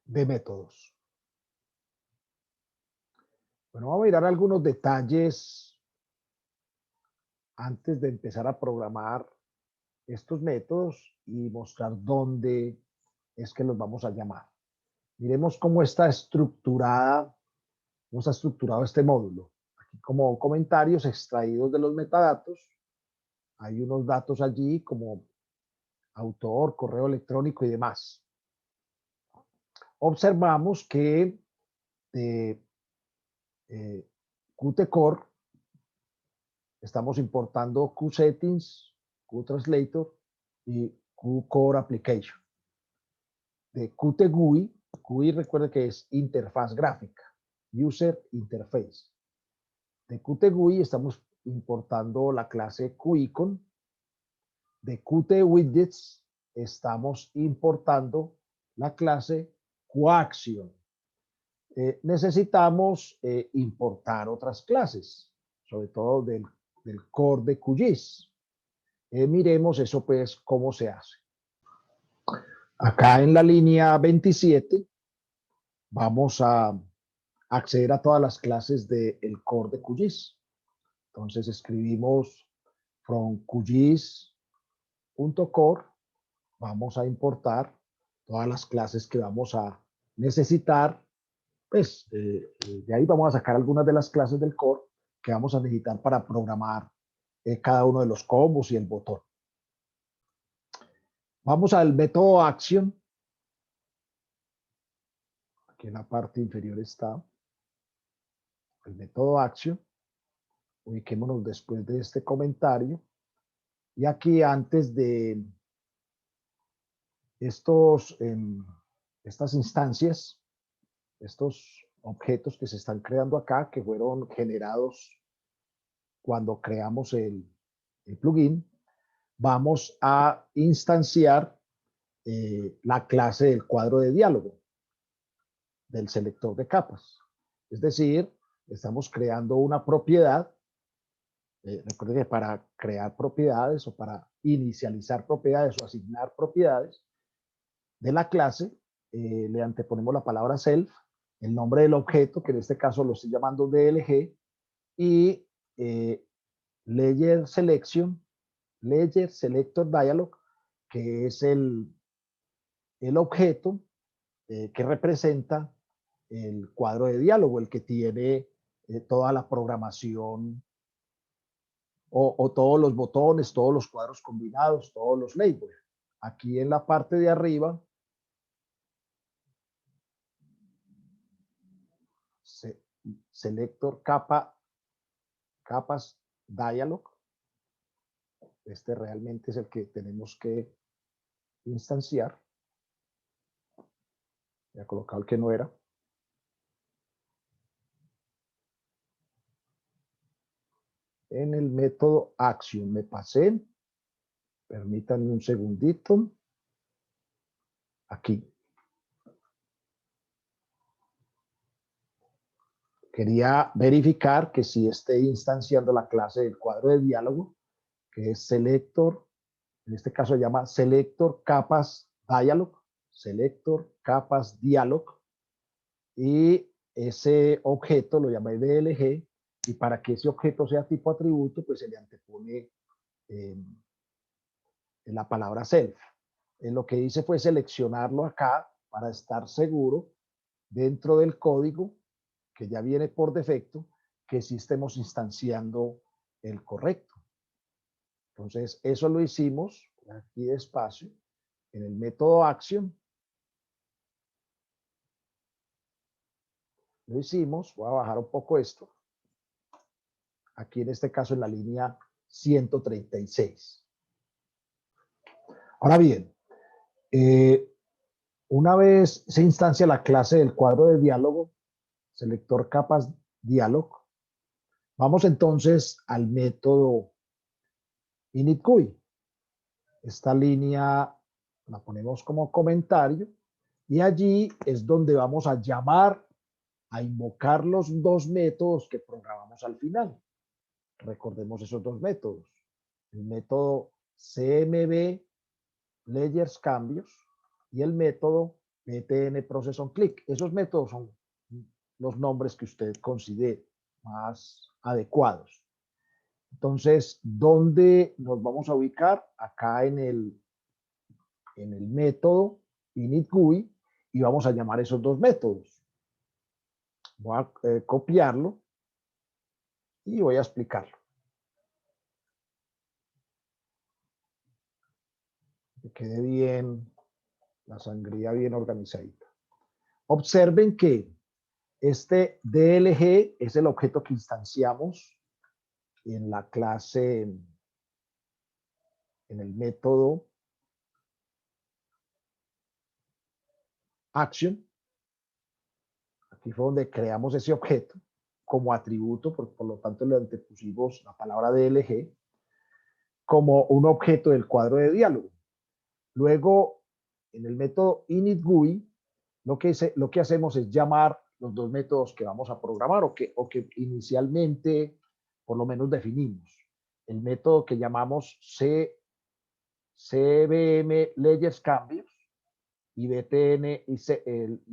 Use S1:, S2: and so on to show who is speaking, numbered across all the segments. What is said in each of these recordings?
S1: de métodos. Bueno, vamos a mirar algunos detalles antes de empezar a programar estos métodos y mostrar dónde es que los vamos a llamar. Miremos cómo está estructurado este módulo. Aquí como comentarios extraídos de los metadatos, hay unos datos allí como autor, correo electrónico y demás. Observamos que de Qt Core estamos importando QSettings, QTranslator y QCore Application. De Qt GUI recuerde que es interfaz gráfica, User Interface. De Qt GUI estamos importando la clase QIcon. De Qt Widgets estamos importando la clase QAction. Necesitamos importar otras clases, sobre todo del core de QGIS. Miremos eso pues cómo se hace. Acá en la línea 27 vamos a acceder a todas las clases del core de QGIS. Entonces escribimos from QGIS.core, vamos a importar todas las clases que vamos a necesitar. Pues de ahí vamos a sacar algunas de las clases del core que vamos a necesitar para programar cada uno de los combos y el botón. Vamos al método action. Aquí en la parte inferior está el método action. Ubiquémonos después de este comentario. Y aquí antes de estas instancias, estos objetos que se están creando acá, que fueron generados cuando creamos el plugin, vamos a instanciar la clase del cuadro de diálogo del selector de capas. Es decir, estamos creando una propiedad. Recuerden que para crear propiedades o para inicializar propiedades o asignar propiedades de la clase, le anteponemos la palabra self, el nombre del objeto, que en este caso lo estoy llamando DLG, y Layer Selector Dialog, que es el objeto que representa el cuadro de diálogo, el que tiene toda la programación o todos los botones, todos los cuadros combinados, todos los labels. Aquí en la parte de arriba Selector Capas Dialog. Este realmente es el que tenemos que instanciar. Voy a colocar el que no era. En el método action me pasé. Permítanme un segundito. Aquí. Quería verificar que si esté instanciando la clase del cuadro de diálogo, que es selector, en este caso se llama selector capas dialog, selector capas dialog, y ese objeto lo llamé DLG, y para que ese objeto sea tipo atributo, pues se le antepone la palabra self. Lo que hice fue seleccionarlo acá para estar seguro dentro del código que ya viene por defecto, que sí estemos instanciando el correcto. Entonces, eso lo hicimos aquí despacio en el método action. Lo hicimos, voy a bajar un poco esto. Aquí en este caso en la línea 136. Ahora bien, una vez se instancia la clase del cuadro de diálogo, selector capas dialog, vamos entonces al método initGUI. Esta línea la ponemos como comentario y allí es donde vamos a llamar, a invocar los dos métodos que programamos al final. Recordemos esos dos métodos. El método CMB Layers Cambios y el método btn process on click. Esos métodos son los nombres que usted considere más adecuados. Entonces, ¿dónde nos vamos a ubicar? Acá en el método init GUI, y vamos a llamar esos dos métodos. Voy a copiarlo y voy a explicarlo. Que quede bien, la sangría bien organizadita. Observen que este DLG es el objeto que instanciamos en la clase, en el método action. Aquí fue donde creamos ese objeto como atributo, por lo tanto le antepusimos la palabra DLG como un objeto del cuadro de diálogo. Luego, en el método init GUI, lo que hacemos es llamar los dos métodos que vamos a programar o que inicialmente por lo menos definimos. El método que llamamos CBM Layers Cambios y BTN y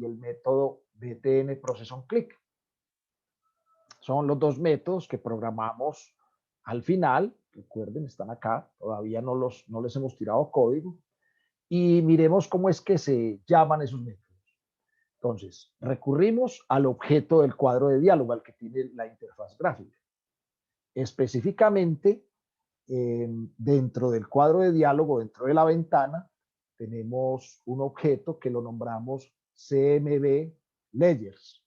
S1: el método BTN Process on Click. Son los dos métodos que programamos al final. Recuerden, están acá, todavía no les hemos tirado código. Y miremos cómo es que se llaman esos métodos. Entonces, recurrimos al objeto del cuadro de diálogo, al que tiene la interfaz gráfica. Específicamente, dentro del cuadro de diálogo, dentro de la ventana, tenemos un objeto que lo nombramos CMB Layers.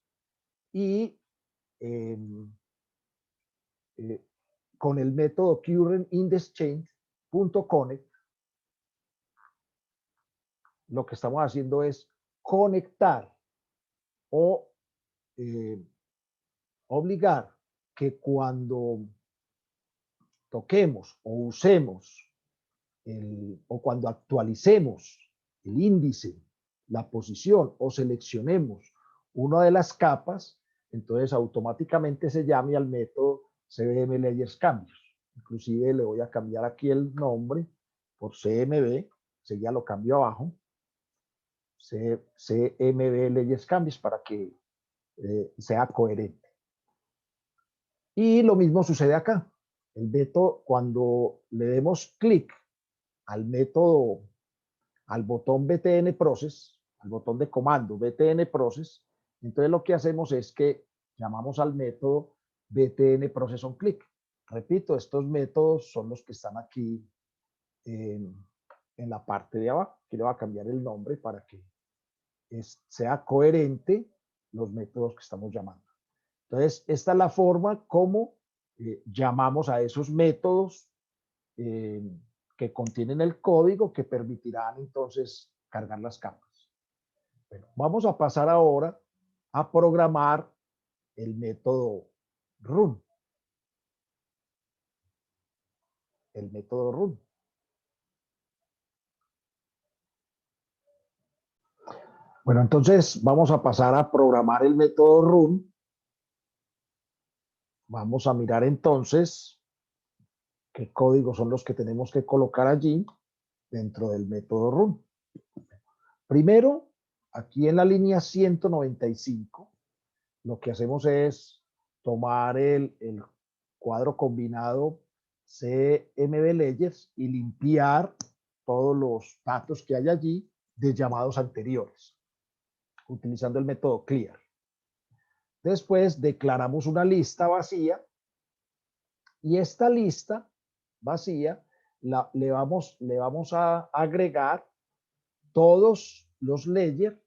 S1: Y con el método currentIndexChange.connect, lo que estamos haciendo es conectar o obligar que cuando toquemos o usemos o cuando actualicemos el índice, la posición o seleccionemos una de las capas, entonces automáticamente se llame al método CBM Layers Cambios. Inclusive le voy a cambiar aquí el nombre por CMB, ya lo cambio abajo, CMB Layers Cambios para que sea coherente. Y lo mismo sucede acá. El método, cuando le demos clic al método, al botón BTN Process, al botón de comando BTN Process, entonces lo que hacemos es que llamamos al método BTN Process on Click. Repito, estos métodos son los que están aquí en la parte de abajo. Aquí le voy a cambiar el nombre para que sea coherente los métodos que estamos llamando. Entonces, esta es la forma como llamamos a esos métodos que contienen el código que permitirán entonces cargar las capas. Bueno, vamos a pasar ahora a programar el método run. El método run. Bueno, entonces vamos a pasar a programar el método run. Vamos a mirar entonces qué códigos son los que tenemos que colocar allí dentro del método run. Primero, aquí en la línea 195, lo que hacemos es tomar el cuadro combinado CMB Layers y limpiar todos los datos que hay allí de llamados anteriores, utilizando el método clear. Después declaramos una lista vacía y esta lista vacía le vamos a agregar todos los layers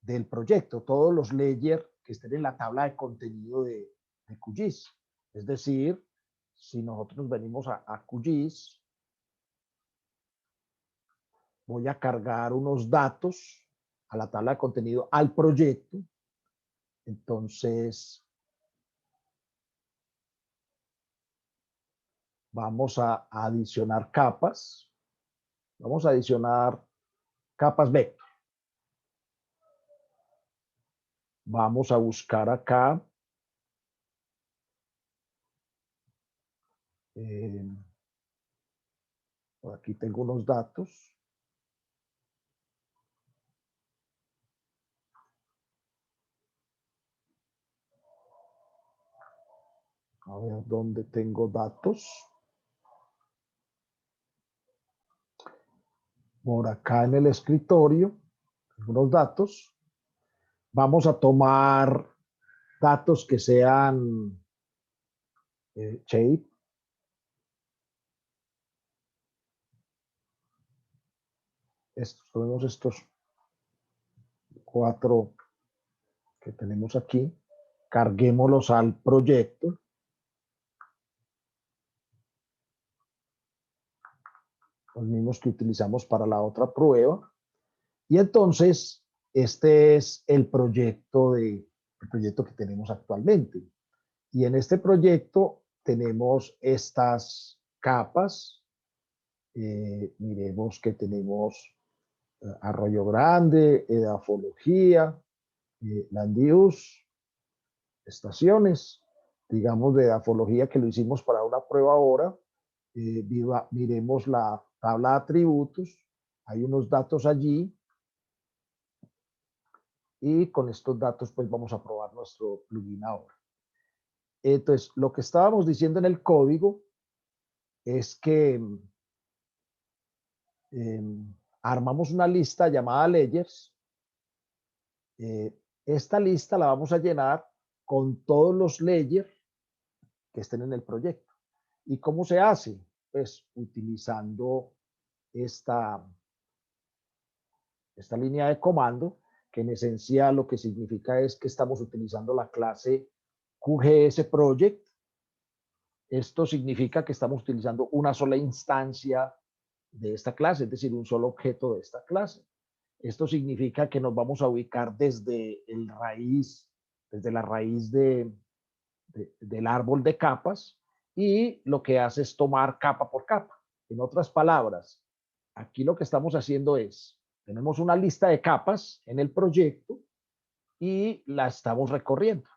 S1: del proyecto, todos los layers que estén en la tabla de contenido de QGIS. Es decir, si nosotros venimos a QGIS, voy a cargar unos datos a la tabla de contenido al proyecto. Entonces, vamos a adicionar capas. Vamos a adicionar capas vector. Vamos a buscar acá por aquí tengo unos datos. A ver dónde tengo datos. Por acá en el escritorio, unos datos. Vamos a tomar datos que sean shape. Tenemos estos 4 que tenemos aquí. Carguémoslos al proyecto. Los mismos que utilizamos para la otra prueba. Y entonces, este es el proyecto que tenemos actualmente. Y en este proyecto tenemos estas capas. Miremos que tenemos Arroyo Grande, edafología, land use, estaciones, digamos de edafología que lo hicimos para una prueba ahora. Miremos la tabla de atributos, hay unos datos allí y con estos datos pues vamos a probar nuestro plugin ahora. Entonces, lo que estábamos diciendo en el código es que armamos una lista llamada layers. Esta lista la vamos a llenar con todos los layers que estén en el proyecto. ¿Y cómo se hace? Pues utilizando esta línea de comando, que en esencia lo que significa es que estamos utilizando la clase QGS Project. Esto significa que estamos utilizando una sola instancia de esta clase, es decir, un solo objeto de esta clase. Esto significa que nos vamos a ubicar desde la raíz del árbol de capas, y lo que hace es tomar capa por capa. En otras palabras, aquí lo que estamos haciendo es, tenemos una lista de capas en el proyecto y la estamos recorriendo.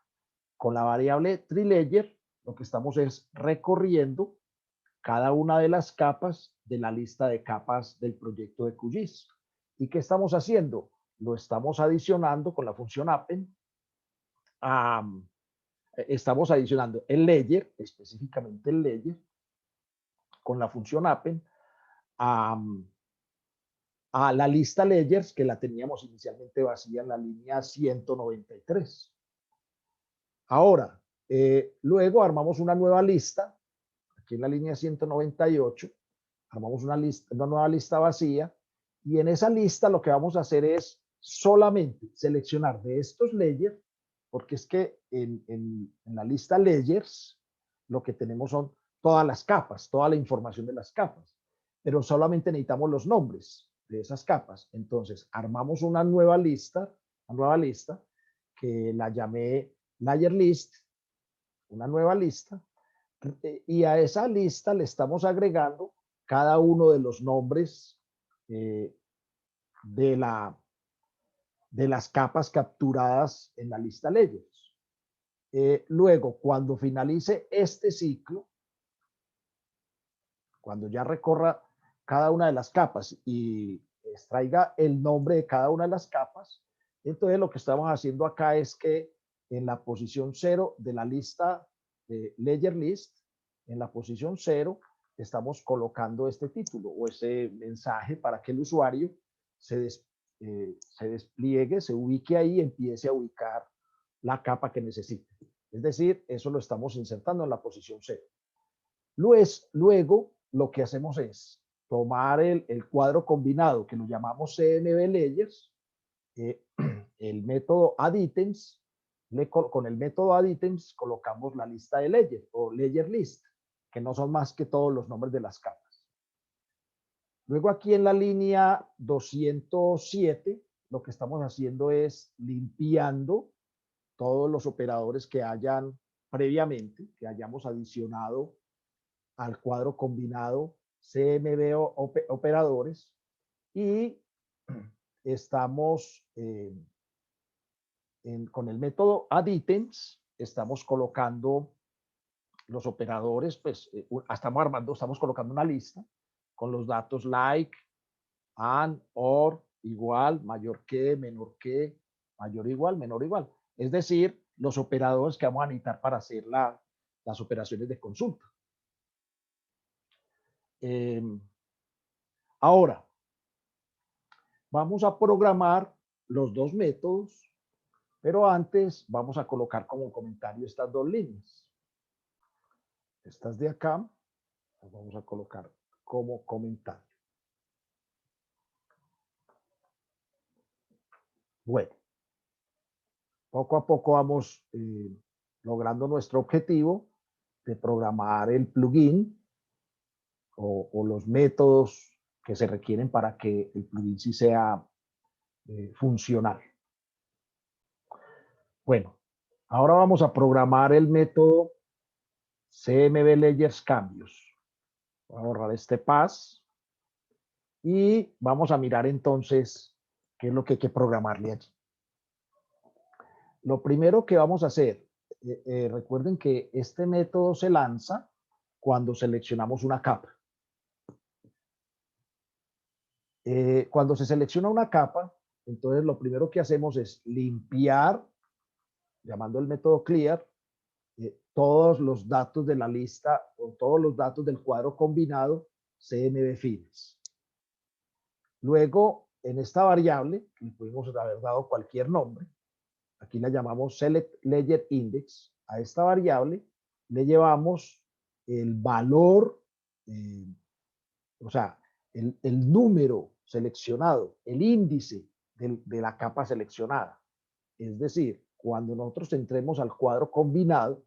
S1: Con la variable trilayer, lo que estamos es recorriendo cada una de las capas de la lista de capas del proyecto de QGIS. ¿Y qué estamos haciendo? Lo estamos adicionando con la función append. Estamos adicionando el layer, específicamente el layer, con la función append a la lista layers que la teníamos inicialmente vacía en la línea 193. Ahora, luego armamos una nueva lista, aquí en la línea 198, armamos una nueva lista vacía, y en esa lista lo que vamos a hacer es solamente seleccionar de estos layers, porque es que en la lista layers lo que tenemos son todas las capas, toda la información de las capas, pero solamente necesitamos los nombres de esas capas. Entonces armamos una nueva lista que la llamé layer list, una nueva lista, y a esa lista le estamos agregando cada uno de los nombres de las capas capturadas en la lista layers. Luego, cuando finalice este ciclo, cuando ya recorra cada una de las capas y extraiga el nombre de cada una de las capas, entonces lo que estamos haciendo acá es que en la posición 0 de la lista de layer list, en la posición 0, estamos colocando este título o ese mensaje para que el usuario se despliegue, se ubique ahí y empiece a ubicar la capa que necesite. Es decir, eso lo estamos insertando en la posición 0. Luego, lo que hacemos es tomar el cuadro combinado, que lo llamamos CMB Layers, el método addItems, con el método addItems colocamos la lista de layer o layer list, que no son más que todos los nombres de las capas. Luego aquí en la línea 207, lo que estamos haciendo es limpiando todos los operadores que hayan previamente, que hayamos adicionado al cuadro combinado CMB operadores, y estamos con el método addItems, estamos colocando los operadores, pues estamos colocando una lista con los datos like, and, or, igual, mayor que, menor que, mayor igual, menor igual. Es decir, los operadores que vamos a necesitar para hacer las operaciones de consulta. Ahora, vamos a programar los dos métodos, pero antes vamos a colocar como comentario estas dos líneas. Estas de acá, las vamos a colocar como comentario. Bueno, poco a poco vamos logrando nuestro objetivo de programar el plugin o los métodos que se requieren para que el plugin sí sea funcional. Bueno, ahora vamos a programar el método CMB Layers cambios. Voy a borrar este pass y vamos a mirar entonces qué es lo que hay que programarle allí. Lo primero que vamos a hacer, recuerden que este método se lanza cuando seleccionamos una capa. Cuando se selecciona una capa, entonces lo primero que hacemos es limpiar, llamando el método clear, todos los datos de la lista o todos los datos del cuadro combinado CMB fields. Luego, en esta variable, le pudimos haber dado cualquier nombre, aquí la llamamos select layer index, a esta variable le llevamos el valor, o sea, el número seleccionado, el índice de la capa seleccionada. Es decir, cuando nosotros entremos al cuadro combinado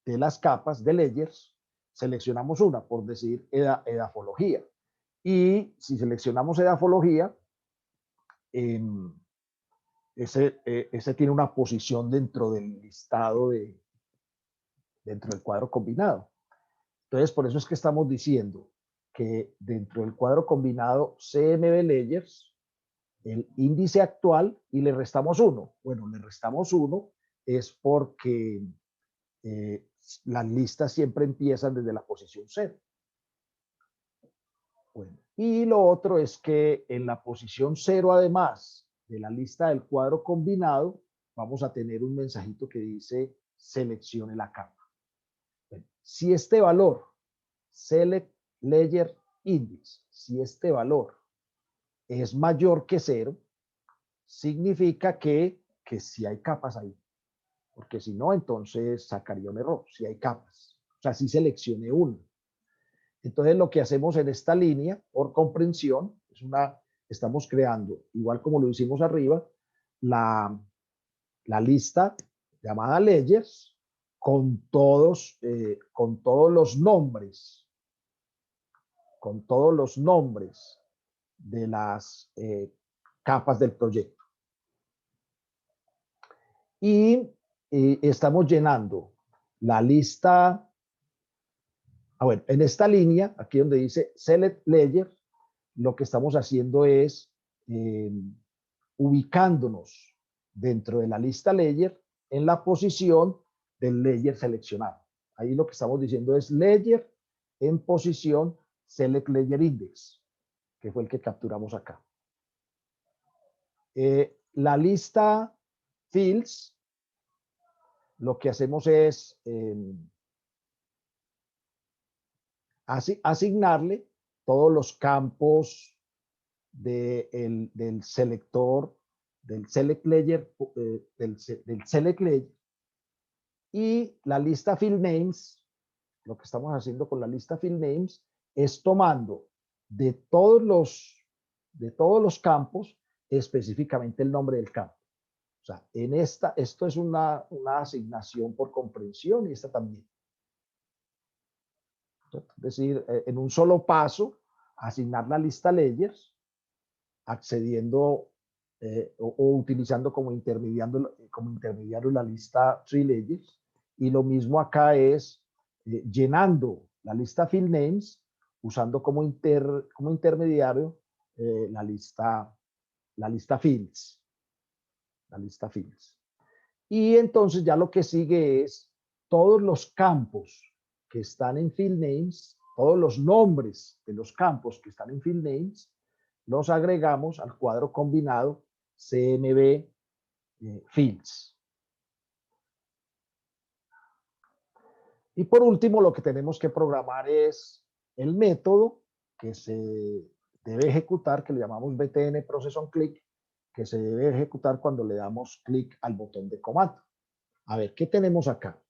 S1: de las capas de layers, seleccionamos una, por decir edafología. Y si seleccionamos edafología, ese tiene una posición dentro del listado dentro del cuadro combinado. Entonces, por eso es que estamos diciendo que dentro del cuadro combinado CMB Layers, el índice actual y le restamos 1. Bueno, le restamos 1 es porque las listas siempre empiezan desde la posición 0. Bueno, y lo otro es que en la posición 0, además de la lista del cuadro combinado, vamos a tener un mensajito que dice seleccione la capa. Bueno, si este valor, select layer index, si este valor es mayor que 0, significa que sí hay capas ahí. Porque si no, entonces sacaría un error, si hay capas. O sea, si seleccione una. Entonces, lo que hacemos en esta línea, por comprensión, estamos creando, igual como lo hicimos arriba, la lista llamada layers con todos los nombres, de las capas del proyecto. Y estamos llenando la lista. Bueno, en esta línea, aquí donde dice Select Layer, lo que estamos haciendo es ubicándonos dentro de la lista Layer en la posición del layer seleccionado. Ahí lo que estamos diciendo es Layer en posición Select Layer Index, que fue el que capturamos acá. La lista Fields, lo que hacemos es asignarle todos los campos del selector, del select layer, del select layer. Y la lista field names, lo que estamos haciendo con la lista field names es tomando de todos los campos específicamente el nombre del campo. O sea, esto es una asignación por comprensión y esta también. Es decir, en un solo paso, asignar la lista layers, accediendo o utilizando como intermediario la lista tree layers. Y lo mismo acá es llenando la lista field names, usando como intermediario la lista fields. La lista fields. Y entonces ya lo que sigue es todos los campos que están en field names, todos los nombres de los campos que están en field names, los agregamos al cuadro combinado CMB Fields. Y por último, lo que tenemos que programar es el método que se debe ejecutar, que le llamamos btn process on click, que se debe ejecutar cuando le damos clic al botón de comando. A ver, ¿qué tenemos acá?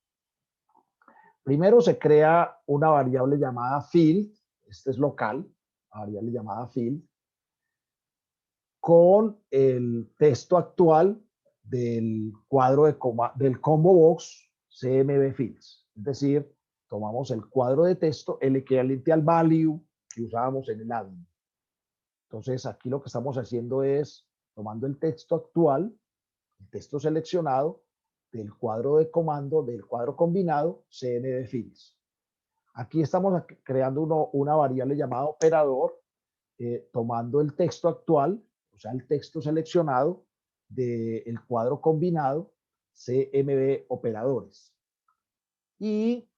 S1: Primero se crea una variable llamada field, este es local, una variable llamada field, con el texto actual del cuadro del combo box CMB fields. Es decir, tomamos el cuadro de texto, el equivalente al value que usábamos en el admin. Entonces, aquí lo que estamos haciendo es tomando el texto actual, el texto seleccionado del cuadro de comando, del cuadro combinado CMB fields. Aquí estamos creando una variable llamada operador, tomando el texto actual, o sea, el texto seleccionado del cuadro combinado CMB operadores. Y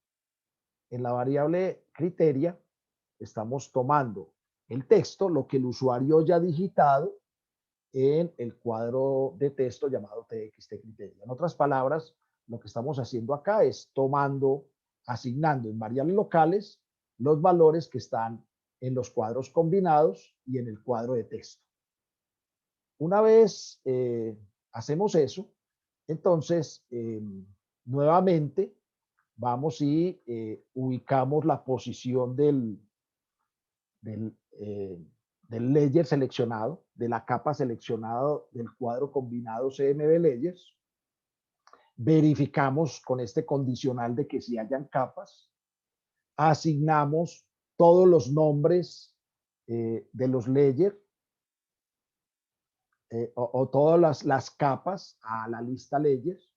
S1: en la variable criteria estamos tomando el texto, lo que el usuario ya ha digitado en el cuadro de texto llamado txt criteria. En otras palabras, lo que estamos haciendo acá es asignando en variables locales los valores que están en los cuadros combinados y en el cuadro de texto. Una vez hacemos eso, entonces nuevamente vamos y ubicamos la posición del, del ledger seleccionado, de la capa seleccionada del cuadro combinado CMB Ledgers. Verificamos con este condicional de que si hayan capas, asignamos todos los nombres de los ledgers o todas las capas a la lista ledgers.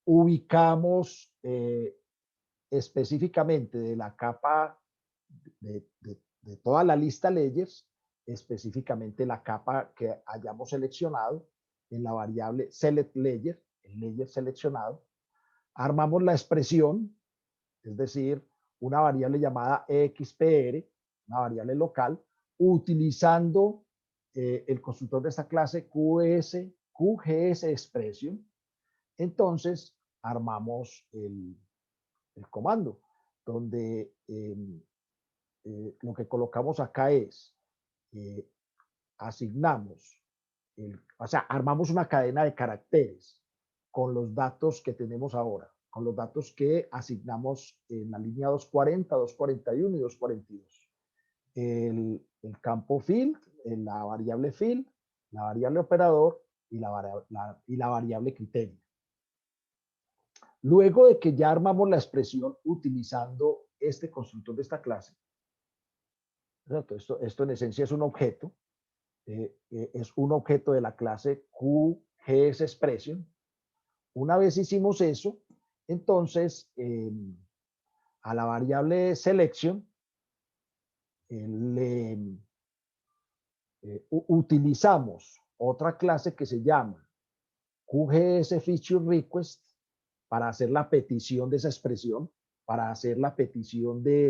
S1: Ubicamos específicamente de la capa de toda la lista ledgers, específicamente la capa que hayamos seleccionado en la variable select ledger, el ledger seleccionado. Armamos la expresión, es decir, una variable llamada expr, una variable local, utilizando el constructor de esta clase QGS expression. Entonces, armamos el comando, donde lo que colocamos acá es, asignamos, o sea, armamos una cadena de caracteres con los datos que tenemos ahora, con los datos que asignamos en la línea 240, 241 y 242. El campo field, la variable field, la variable operador y la variable criterio. Luego de que ya armamos la expresión utilizando este constructor de esta clase, esto en esencia es un objeto, es un objeto de la clase QGSExpression. Una vez hicimos eso, entonces a la variable selection utilizamos otra clase que se llama QGSFeatureRequest para hacer la petición de esa expresión, para hacer la petición de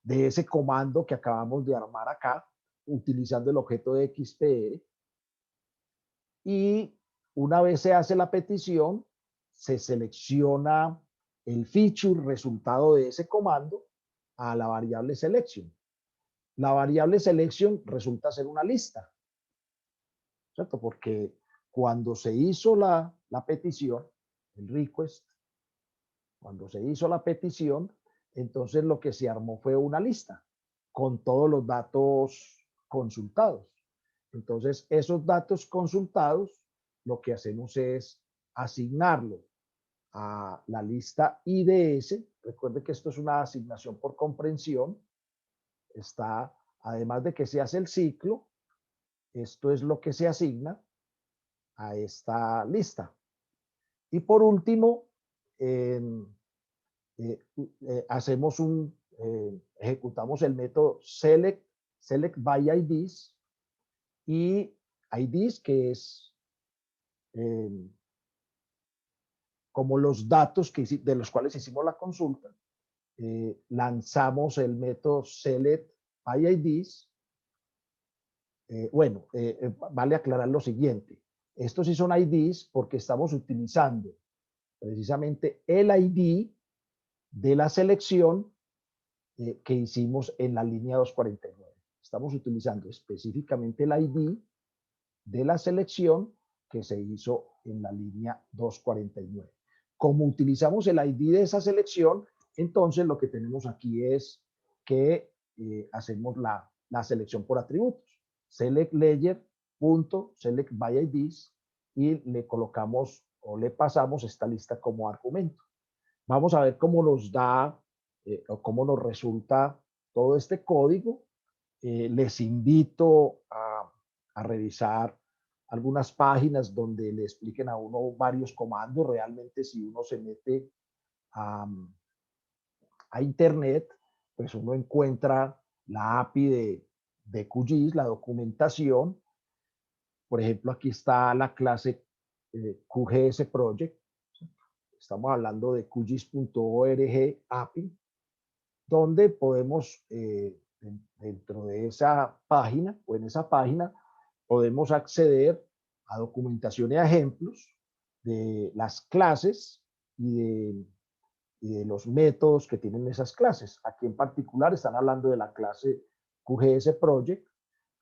S1: ese comando que acabamos de armar acá, utilizando el objeto de XPR. Y una vez se hace la petición, se selecciona el feature resultado de ese comando a la variable selection. La variable selection resulta ser una lista, ¿cierto? Porque cuando se hizo la petición, el request, cuando se hizo la petición, entonces lo que se armó fue una lista con todos los datos consultados. Entonces, esos datos consultados, lo que hacemos es asignarlo a la lista IDS. Recuerde que esto es una asignación por comprensión. Está, además de que se hace el ciclo, esto es lo que se asigna a esta lista. Y por último, hacemos ejecutamos el método select by IDs, y IDs que es como los datos de los cuales hicimos la consulta. Lanzamos el método select by IDs. Vale aclarar lo siguiente. Estos sí son IDs porque estamos utilizando precisamente el ID de la selección que hicimos en la línea 249. Estamos utilizando específicamente el ID de la selección que se hizo en la línea 249. Como utilizamos el ID de esa selección, entonces lo que tenemos aquí es que hacemos la selección por atributos. Select layer, select by IDs, y le colocamos o le pasamos esta lista como argumento. Vamos a ver cómo nos da o cómo nos resulta todo este código. Les invito a revisar algunas páginas donde le expliquen a uno varios comandos. Realmente si uno se mete a, a internet, pues uno encuentra la API de QGIS, la documentación. Por ejemplo, aquí está la clase QGS Project. Estamos hablando de QGIS.org API, donde podemos, dentro de esa página o en esa página, podemos acceder a documentación y a ejemplos de las clases y de los métodos que tienen esas clases. Aquí en particular están hablando de la clase QGS Project.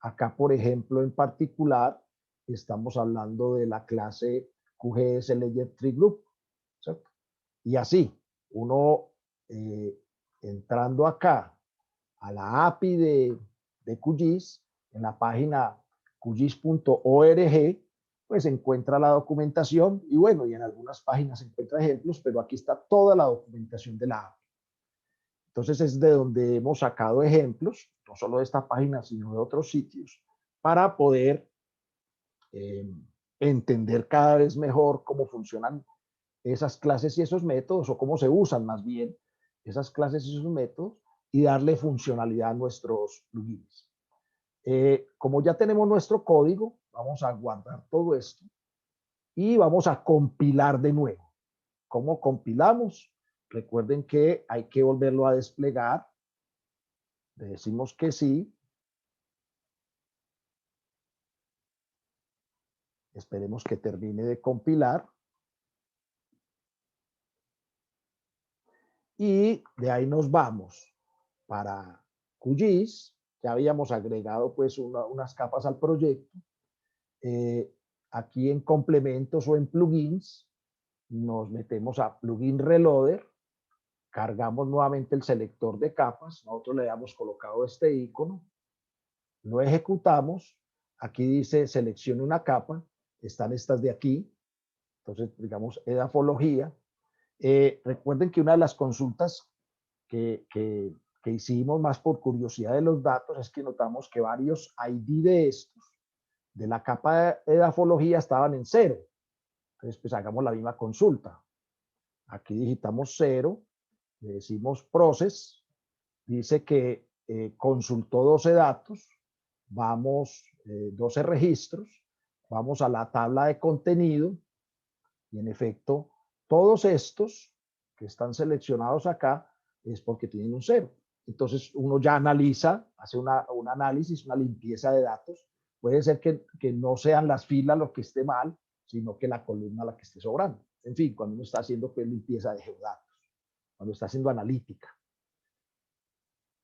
S1: Acá, por ejemplo, en particular, estamos hablando de la clase QGS Layer Tree Group, ¿cierto? Y así, uno entrando acá a la API de QGIS, en la página qgis.org, pues encuentra la documentación y bueno, y en algunas páginas se encuentra ejemplos, pero aquí está toda la documentación de la API. Entonces es de donde hemos sacado ejemplos, no solo de esta página, sino de otros sitios, para poder entender cada vez mejor cómo funcionan esas clases y esos métodos, o cómo se usan más bien esas clases y esos métodos, y darle funcionalidad a nuestros plugins. Como ya tenemos nuestro código, vamos a guardar todo esto y vamos a compilar de nuevo. ¿Cómo compilamos? Recuerden que hay que volverlo a desplegar. Le decimos que sí. Esperemos que termine de compilar. Y de ahí nos vamos para QGIS. Ya habíamos agregado pues unas capas al proyecto. Aquí en complementos o en plugins, nos metemos a Plugin Reloader, cargamos nuevamente el selector de capas, nosotros le habíamos colocado este icono, lo ejecutamos, aquí dice seleccione una capa, están estas de aquí, entonces digamos edafología. Recuerden que una de las consultas que hicimos más por curiosidad de los datos es que notamos que varios ID de estos, de la capa de edafología, estaban en 0. Entonces, pues hagamos la misma consulta. Aquí digitamos 0, le decimos process, dice que consultó 12 datos, vamos, 12 registros, vamos a la tabla de contenido y en efecto, todos estos que están seleccionados acá es porque tienen un 0. Entonces uno ya analiza, hace un análisis, una limpieza de datos. Puede ser que no sean las filas lo que esté mal, sino que la columna la que esté sobrando. En fin, cuando uno está haciendo pues, limpieza de geodatos, cuando está haciendo analítica.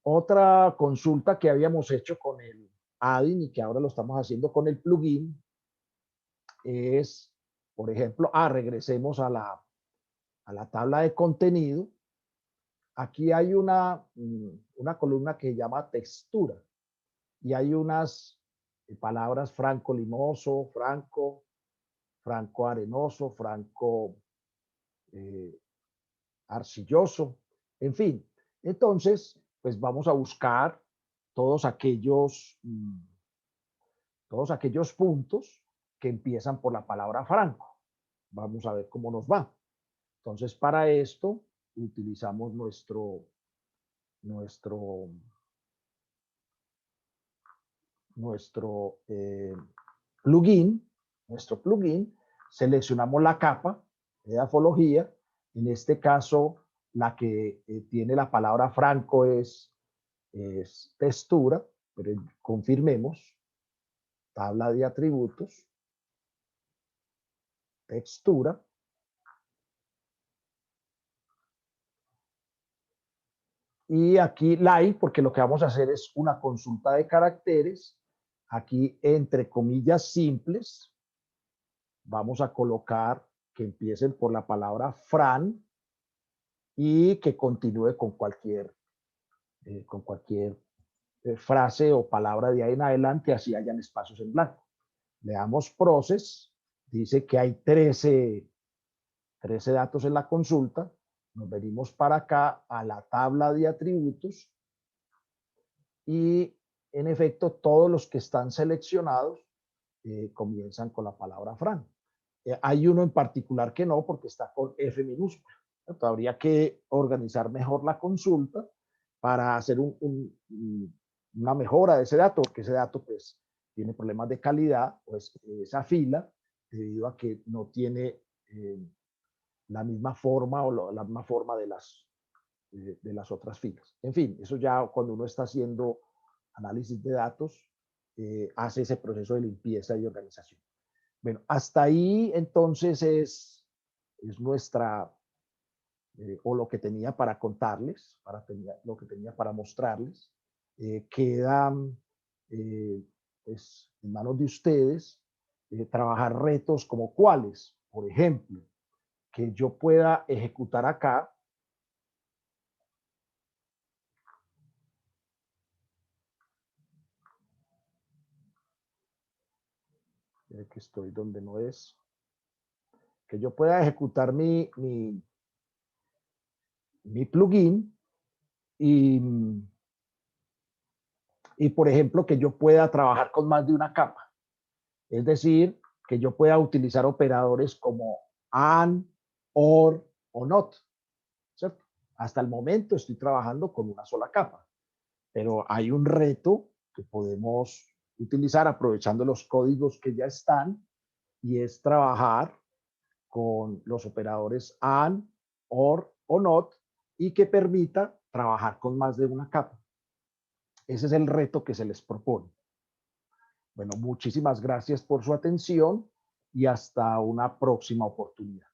S1: Otra consulta que habíamos hecho con el add-in y que ahora lo estamos haciendo con el plugin es, por ejemplo, regresemos a la tabla de contenido. Aquí hay una columna que se llama textura y hay unas palabras franco limoso, franco arenoso, franco arcilloso, en fin. Entonces, pues vamos a buscar todos aquellos puntos que empiezan por la palabra franco. Vamos a ver cómo nos va. Entonces, para esto utilizamos nuestro plugin, seleccionamos la capa de edafología. En este caso, la que tiene la palabra franco es textura, pero confirmemos, tabla de atributos, textura, Y aquí line, porque lo que vamos a hacer es una consulta de caracteres. Aquí, entre comillas simples, vamos a colocar que empiecen por la palabra Fran y que continúe con cualquier frase o palabra de ahí en adelante, así hayan espacios en blanco. Le damos process, dice que hay 13 datos en la consulta. Nos venimos para acá a la tabla de atributos y en efecto todos los que están seleccionados comienzan con la palabra Fran. Hay uno en particular que no, porque está con F minúscula. Entonces, habría que organizar mejor la consulta para hacer una mejora de ese dato, porque ese dato pues tiene problemas de calidad, pues esa fila, debido a que no tiene la misma forma o la misma forma de las otras filas. En fin, eso ya cuando uno está haciendo análisis de datos, hace ese proceso de limpieza y organización. Bueno, hasta ahí entonces es nuestra, o lo que tenía para contarles, lo que tenía para mostrarles. Queda pues, en manos de ustedes trabajar retos como cuáles, por ejemplo, que yo pueda ejecutar acá. Que estoy donde no es. Que yo pueda ejecutar mi plugin y, por ejemplo, que yo pueda trabajar con más de una capa. Es decir, que yo pueda utilizar operadores como AND, OR o NOT. ¿Cierto? Hasta el momento estoy trabajando con una sola capa, pero hay un reto que podemos utilizar aprovechando los códigos que ya están y es trabajar con los operadores AND, OR o NOT y que permita trabajar con más de una capa. Ese es el reto que se les propone. Bueno, muchísimas gracias por su atención y hasta una próxima oportunidad.